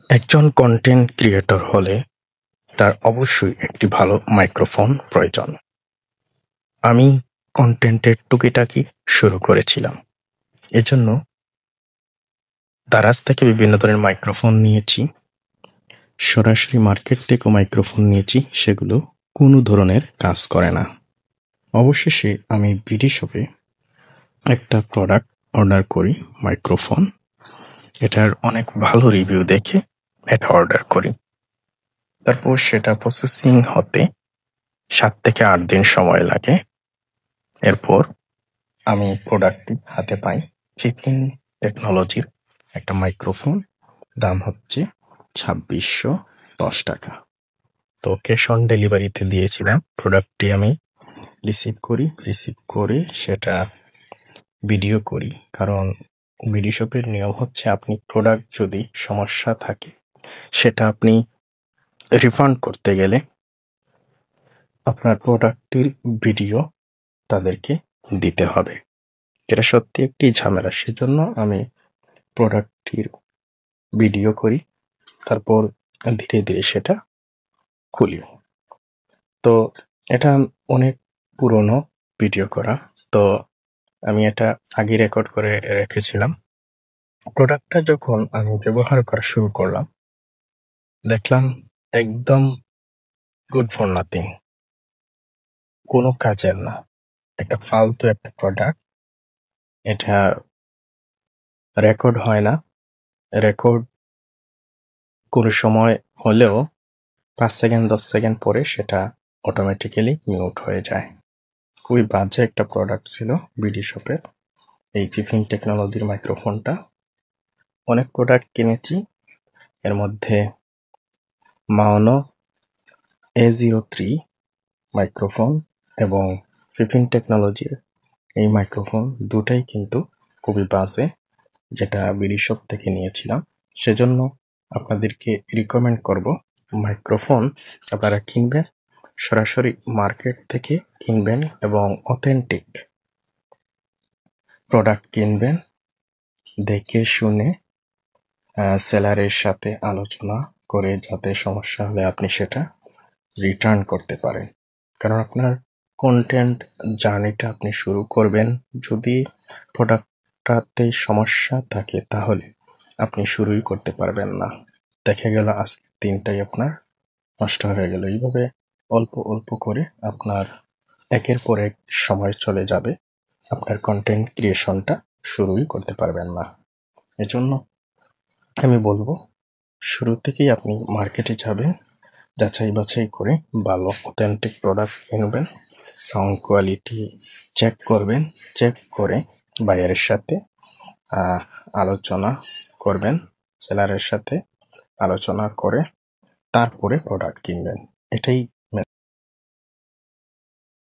একজন content creator হলে তার অবশ্যই একটি ভালো মাইক্রোফোন প্রয়োজন। আমি কন্টেন্টের টুকিটাকি শুরু করেছিলাম, এজন্য দারাজ থেকে বিভিন্ন ধরনের মাইক্রোফোন নিয়েছি, সরাসরি মার্কেট থেকেও মাইক্রোফোন নিয়েছি, সেগুলো কোনো ধরনের কাজ করে না। অবশেষে আমি বিডি শপে একটা প্রোডাক্ট অর্ডার করি, মাইক্রোফোন। এটার অনেক ভালো রিভিউ দেখে এটা অর্ডার করি। তারপর সেটা প্রসেসিং হতে 7 থেকে 8 দিন সময় লাগে। এরপর আমি প্রোডাক্টটি হাতে পাই। ফিফিন টেকনোলজির একটা মাইক্রোফোন, দাম হচ্ছে 2610 টাকা। তো ক্যাশ অন ডেলিভারিতে দিয়েছিলাম। প্রোডাক্টটি আমি রিসিভ করে সেটা ভিডিও করি, কারণ বিডি শপের নিয়ম হচ্ছে আপনি প্রোডাক্ট যদি সমস্যা থাকে সেটা আপনি রিফান্ড করতে গেলে আপনার প্রোডাক্টটির ভিডিও তাদেরকে দিতে হবে। এটা সত্যি একটি ঝামেলা, সেজন্য আমি প্রোডাক্টটির ভিডিও করি, তারপর ধীরে ধীরে সেটা খুলি। তো এটা অনেক পুরনো ভিডিও করা, তো আমি এটা আগে রেকর্ড করে রেখেছিলাম। প্রোডাক্টটা যখন আমি ব্যবহার করা শুরু করলাম, দেখলাম একদম গুড ফর নাথিং, কোনো কাজের না, একটা ফালতু একটা প্রোডাক্ট। এটা রেকর্ড হয় না, রেকর্ড কোনো সময় হলেও 5 সেকেন্ড 10 সেকেন্ড পরে সেটা অটোমেটিক্যালি মিউট হয়ে যায়। খুবই বাজে একটা প্রোডাক্ট ছিল বিডি শপের এই ফিফিন টেকনোলজির মাইক্রোফোনটা। অনেক প্রোডাক্ট কিনেছি, এর মধ্যে মাওনো A03 মাইক্রোফোন এবং ফিফিন টেকনোলজির এই মাইক্রোফোন দুটাই কিন্তু খুবই বাজে, যেটা বিডি শপ থেকে নিয়েছিলাম। সেজন্য আপনাদেরকে রিকমেন্ড করব, মাইক্রোফোন আপনারা কিনবেন সরাসরি মার্কেট থেকে কিনবেন এবং অথেন্টিক প্রোডাক্ট কিনবেন, দেখে শুনে সেলারের সাথে আলোচনা করে, যাতে সমস্যা হলে আপনি সেটা রিটার্ন করতে পারেন। কারণ আপনার কন্টেন্ট জার্নিটা আপনি শুরু করবেন, যদি প্রোডাক্টটাতে সমস্যা থাকে তাহলে আপনি শুরুই করতে পারবেন না। দেখা গেল আজকে দিনটাই আপনার নষ্ট হয়ে গেল। এইভাবে অল্প অল্প করে আপনার একের পর এক সময় চলে যাবে, আপনার কন্টেন্ট ক্রিয়েশনটা শুরুই করতে পারবেন না। এজন্য আমি বলবো, শুরু থেকেই আপনি মার্কেটে যাবেন, যাচাই বাছাই করে ভালো অথেন্টিক প্রোডাক্ট কিনবেন, সাউন্ড কোয়ালিটি চেক করবেন, চেক করে বায়ারের সাথে আলোচনা করবেন, সেলারের সাথে আলোচনা করে তারপরে প্রোডাক্ট কিনবেন। এটাই